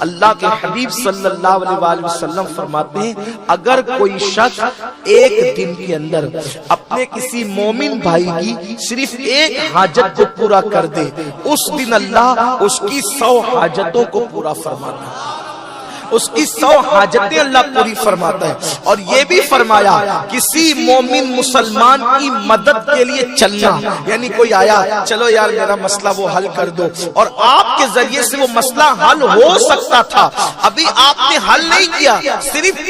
اللہ کے حبیب صلی اللہ علیہ وسلم فرماتے ہیں اگر کوئی شخص ایک دن کے اندر اپنے کسی مومن بھائی کی صرف ایک حاجت کو پورا کر دے، اس دن اللہ اس کی 100 حاجتوں کو پورا فرماتا ہے، اس کی 100 حاجتیں اللہ پوری فرماتا ہے۔ اور یہ بھی فرمایا کسی مومن مسلمان کی مدد کے لیے چلنا، یعنی کوئی آیا چلو یار میرا مسئلہ وہ حل کر دو، اور آپ کے ذریعے سے وہ مسئلہ حل ہو سکتا تھا، ابھی آپ نے حل نہیں کیا، صرف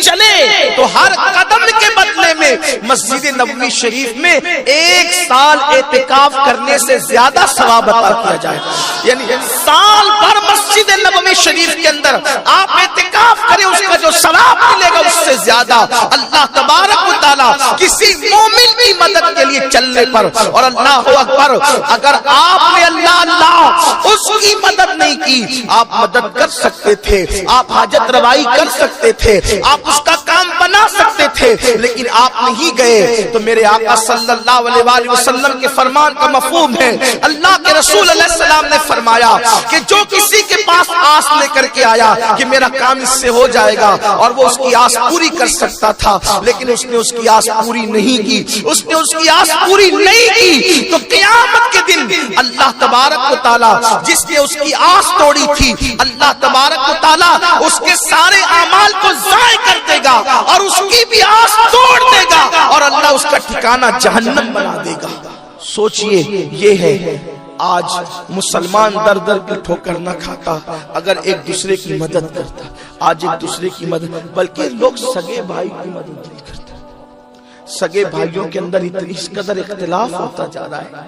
چلے تو ہر قدم کے بدلے میں مسجد نبوی شریف میں 1 سال اعتکاف کرنے سے زیادہ ثواب عطا کیا جائے۔ یعنی سال بھر مسجد نبوی شریف کے اندر آپ اعتکاف کریں، اس کا جو ثواب ملے گا اس سے زیادہ اللہ تبارک و تعالی کسی مومن کی مدد کے لیے چلنے پر، اور اللہ اکبر، اگر آپ نے اللہ اس کی مدد نہیں کی، آپ مدد کر سکتے تھے، آپ حاجت روائی کر سکتے تھے، آپ اس کا کام بنا سکتے تھے، لیکن آپ نہیں گئے، تو میرے آقا صلی اللہ علیہ وسلم کے فرمان کا مفہوم ہے، اللہ کے رسول علیہ السلام نے فرمایا کہ جو کسی کے پاس آس لے کر کے آیا کہ میرا کام اس سے ہو جائے گا، اور وہ اس کی آس پوری کر سکتا تھا، لیکن اس نے اس کی آس پوری نہیں کی، اس نے اس کی آس پوری نہیں کی، تو قیامت کے دن اللہ تبارک و تعالی جس نے اس کی آس توڑی تھی، اللہ تبارک و تعالی اس کے سارے اعمال کو ضائع کر دے گا، اور اس کی بھی آس توڑ دے گا، اور اللہ اس کا ٹھکانہ جہنم بنا دے گا۔ سوچئے، یہ ہے آج مسلمان در در کی ٹھوکر نہ کھاتا اگر ایک دوسرے کی مدد کرتا، آج ایک دوسرے کی مدد، بلکہ لوگ سگے بھائی کی مدد نہیں کرتے، سگے بھائیوں کے اندر اس قدر اختلاف ہوتا جا رہا ہے،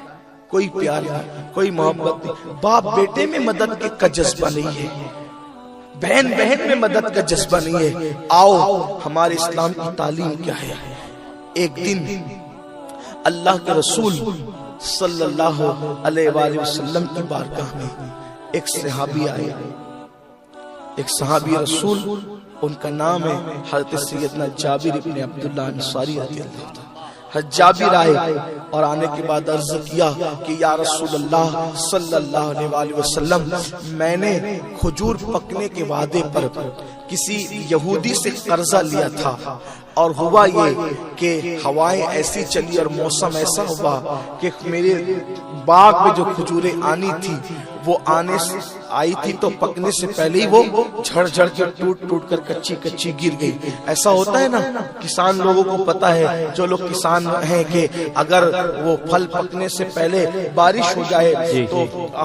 کوئی پیار نہیں، کوئی محبت نہیں، باپ بیٹے میں مدد کا جذبہ نہیں ہے، بہن بہن میں مدد کا جذبہ نہیں ہے۔ آؤ ہمارے اسلام کی تعلیم کیا ہے؟ ایک دن اللہ کے رسول صلی اللہ علیہ وآلہ وسلم کی بارگاہ میں ایک صحابی آئے، ایک صحابی رسول، ان کا نام ہے حضرت سیدنا جابر ابن عبداللہ انصاری رضی اللہ عنہ۔ حضرت جابر آئے اور آنے کے بعد عرض کیا کہ یا رسول اللہ صلی اللہ علیہ وآلہ وسلم، میں نے کھجور پکنے کے وعدے پر کسی یہودی سے قرضہ لیا تھا، اور ہوا یہ کہ ہوائیں ایسی چلی اور موسم ایسا ہوا کہ میرے باغ میں جو کھجوریں آنی تھی وہ آنے آئی تھی تو پکنے سے پہلے ہی وہ جھڑ جھڑ کے ٹوٹ کر کچی گر گئی۔ ایسا ہوتا ہے نا، کسان لوگوں کو پتا ہے، جو لوگ کسان ہیں، کہ اگر وہ پھل پکنے سے پہلے بارش ہو جائے تو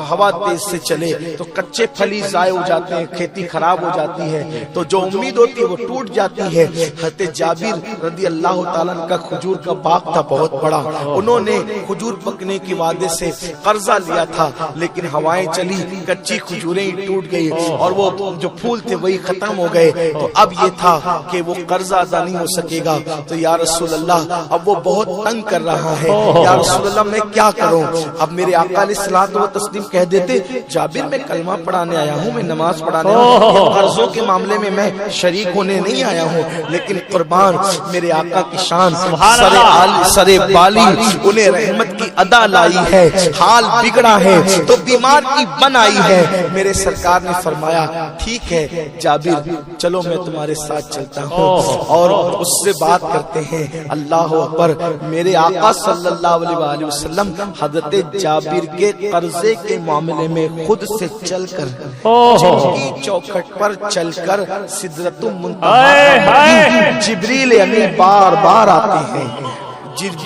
ہوا تیز سے چلے تو کچے پھل ہی ضائع ہو جاتے ہیں، کھیتی خراب ہو جاتی ہے، تو جو امید ہوتی ہے وہ ٹوٹ جاتی ہے۔ حضرت جابر رضی اللہ تعالیٰ عنہ کا کھجور کا باغ تھا بہت بڑا، انہوں نے کھجور پکنے کے وعدے سے قرضہ لیا تھا، لیکن ہوائیں چلی، کچی کھجوریں ہی ٹوٹ گئی، اور وہ جو پھول تھے وہی ختم ہو گئے۔ تو اب یہ تھا کہ وہ قرضہ ادا نہیں ہو سکے گا، تو یا رسول اللہ اب وہ بہت تنگ کر رہا ہے، یا رسول اللہ میں کیا کروں؟ اب میرے آقا علیہ الصلوۃ والتسلیم کہہ دیتے، جابر میں کلمہ پڑھانے آیا ہوں، میں نماز پڑھانے آیا ہوں، قرضوں کے معاملے میں میں شریک ہونے نہیں آیا ہوں، لیکن قربان میرے آقا کی شان سر بالی انہیں رحمت کی ادا لائی ہے، حال بگڑا ہے تو بیمار کی بنائی ہے۔ میرے سرکار نے فرمایا ٹھیک ہے جابر، چلو میں تمہارے ساتھ چلتا ہوں، اور اس سے بات کرتے ہیں۔ اللہ اکبر، میرے آقا صلی اللہ علیہ وآلہ وسلم حضرت جابر کے قرضے کے معاملے میں خود سے چل کر جن کی چوکھٹ پر چل کر سدرۃ المنتہا جبریل امین بار بار آتے ہیں۔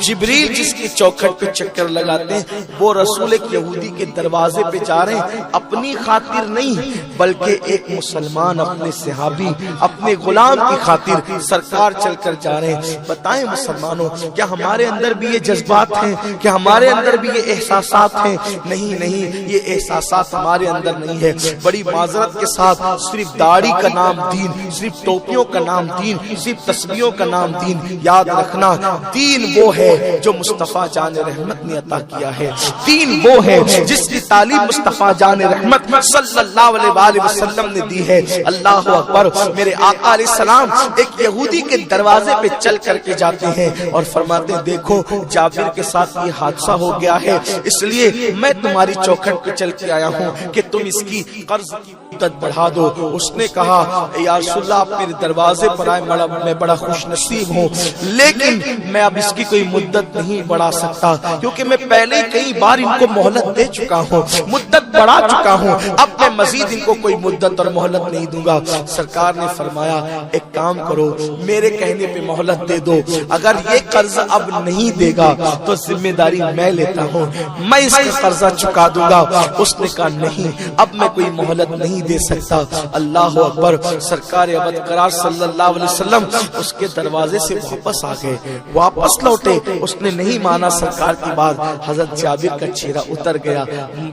جبریل جس کی چوکھٹ پہ چکر لگاتے ہیں، وہ رسول ایک یہودی کے دروازے پہ جا رہے ہیں، اپنی خاطر نہیں بلکہ ایک مسلمان اپنے صحابی اپنے غلام کی خاطر سرکار چل کر جا رہے ہیں۔ بتائیں مسلمانوں، کیا ہمارے اندر بھی یہ جذبات ہیں؟ کیا ہمارے اندر بھی یہ احساسات ہیں؟ نہیں، یہ احساسات ہمارے اندر نہیں ہے۔ بڑی معذرت کے ساتھ صرف داڑھی کا نام دین، صرف ٹوپیوں کا نام دین، صرف تسبیحوں کا نام دین، یاد رکھنا دین وہ ہے جو مصطفیٰ جان رحمت نے عطا کیا ہے، دین وہ ہے جس کی تعلیم مصطفیٰ جان رحمت صلی اللہ علیہ وآلہ وسلم نے دی ہے۔ اللہ اکبر، میرے آقا علیہ السلام ایک یہودی کے دروازے پہ چل کر کے جاتے ہیں اور فرماتے ہیں دیکھو جابر کے ساتھ یہ حادثہ ہو گیا ہے، اس لیے میں تمہاری چوکھٹ پہ چل کے آیا ہوں کہ تم اس کی قرض کی مدت بڑھا دو۔ اس نے کہا یا رسول اللہ آپ میرے دروازے پر آئے، میں بڑا خوش نصیب ہوں، لیکن میں اب اس کی کوئی مدت نہیں بڑھا سکتا کیونکہ میں پہلے ہی کئی بار ان کو مہلت دے چکا ہوں، مدت بڑھا چکا ہوں، اب میں مزید ان کو کوئی مدت اور مہلت نہیں دوں گا۔ سرکار نے فرمایا ایک کام کرو، میرے کہنے پہ مہلت دے دو، اگر یہ قرض اب نہیں دے گا تو ذمہ داری میں لیتا ہوں، میں اس کا قرضہ چکا دوں گا۔ اس نے کہا نہیں، اب میں کوئی مہلت نہیں دے سکتا۔ اللہ اکبر۔ سرکار ابد قرار صلی اللہ علیہ وسلم اس کے دروازے سے واپس آ گئے، واپس لوٹے، اس نے نہیں مانا سرکار کی بات۔ حضرت جابر کا چہرہ اتر گیا،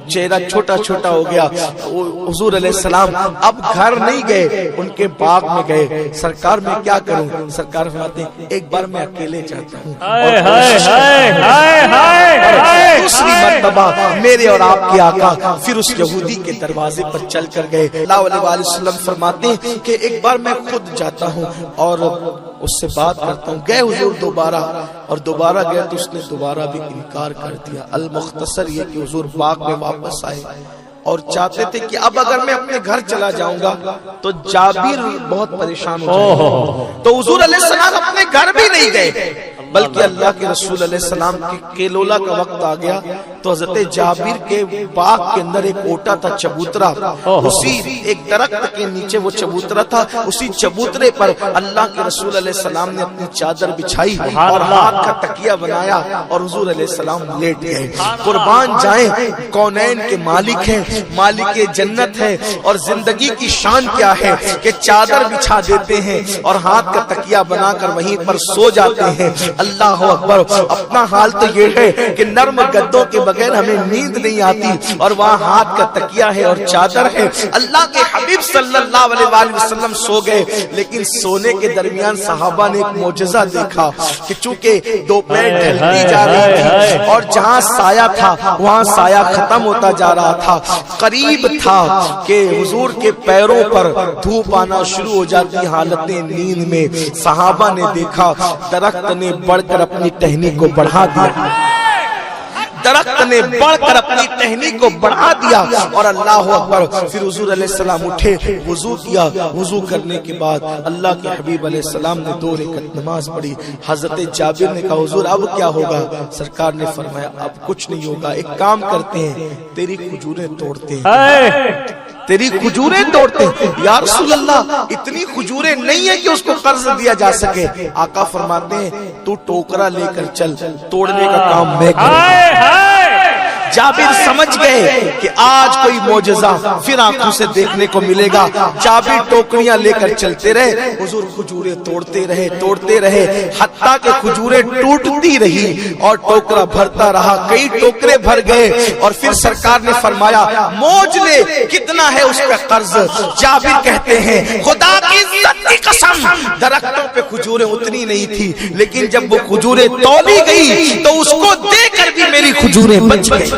چہرہ چھوٹا چھوٹا ہو گیا۔ حضور علیہ السلام اب گھر نہیں گئے، ان کے باغ میں گئے۔ سرکار میں کیا کروں؟ سرکار فرماتے ہیں ایک بار میں اکیلے جاتا ہوں، دوسری مرتبہ میرے اور آپ کے آقا پھر اس یہودی کے دروازے پر چل کر گئے۔ اللہ علیہ وآلہ وسلم فرماتے ہیں کہ ایک بار میں خود جاتا ہوں اور اس سے بات کرتا ہوں۔ گئے حضور دوبارہ، اور دوبارہ گئے تو اس نے دوبارہ بھی انکار کر دیا۔ المختصر یہ کہ حضور باغ میں واپس آئے اور چاہتے تھے کہ اب اگر میں اپنے گھر چلا جاؤں گا تو جابر بہت پریشان ہو جائے گا، تو حضور علیہ السلام اپنے گھر بھی نہیں گئے، بلکہ اللہ کے رسول علیہ السلام کے کیلولا کا وقت آ گیا تو حضرت جابر کے باغ کے اندر ایک اوٹا تھا، چبوترا، اسی ایک درخت کے نیچے وہ چبوترا تھا، اسی چبوترے پر اللہ کے رسول علیہ السلام نے اپنی چادر بچھائی اور ہاتھ کا تکیہ بنایا اور حضور علیہ السلام لیٹ گئے۔ قربان جائیں، کونین کے مالک ہیں، مالک جنت ہے، اور زندگی کی شان کیا ہے کہ چادر بچھا دیتے ہیں اور ہاتھ کا تکیہ بنا کر وہیں پر سو جاتے ہیں۔ اللہ اکبر۔ اپنا حال تو یہ ہے کہ نرم گدوں کے بغیر ہمیں نیند نہیں آتی، اور وہاں ہاتھ کا تکیہ ہے اور چادر ہے۔ اللہ کے حبیب صلی اللہ علیہ وآلہ وسلم سو گئے، لیکن سونے کے درمیان صحابہ نے ایک معجزہ دیکھا کہ چونکہ دوپہر ڈھلتی جا رہی تھی اور جہاں سایہ تھا وہاں سایہ ختم ہوتا جا رہا تھا، قریب تھا کہ حضور کے پیروں پر دھوپ آنا شروع ہو جاتی حالت نیند میں۔ صحابہ نے دیکھا درخت نے بڑھ کر اپنی ٹہنی کو بڑھا دیا، درخت نے بڑھ کر اپنی ٹہنی کو بڑھا دیا، اور اللہ اکبر۔ پھر حضور علیہ السلام اٹھے، وضو کیا، وضو کرنے کے بعد اللہ کے حبیب علیہ السلام نے 2 رکعت نماز پڑھی۔ حضرت جابر نے کہا حضور اب کیا ہوگا؟ سرکار نے فرمایا اب کچھ نہیں ہوگا، ایک کام کرتے ہیں، تیری کھجوریں توڑتے ہیں، تیری کھجوریں توڑتے ہیں۔ یا رسول اللہ اتنی کھجوریں نہیں ہیں کہ اس کو قرض دیا جا سکے۔ آقا فرماتے ہیں تو ٹوکرا لے کر چل، توڑنے کا کام میں کروں۔ جابر سمجھ گئے کہ آج کوئی معجزہ پھر آنکھوں سے دیکھنے کو ملے گا۔ جابر ٹوکریاں لے کر چلتے رہے، حضور کھجوریں توڑتے رہے حتیٰ کہ کھجوریں ٹوٹتی رہی اور ٹوکرا بھرتا رہا، کئی ٹوکرے بھر گئے، اور پھر سرکار نے فرمایا موج لے کتنا ہے اس کا قرض؟ جابر کہتے ہیں خدا کی عزت کی قسم درختوں پہ کھجوریں اتنی نہیں تھی، لیکن جب وہ کھجوریں تولی گئی تو اس کو دے کر بھی میری کھجوریں بچ گئی۔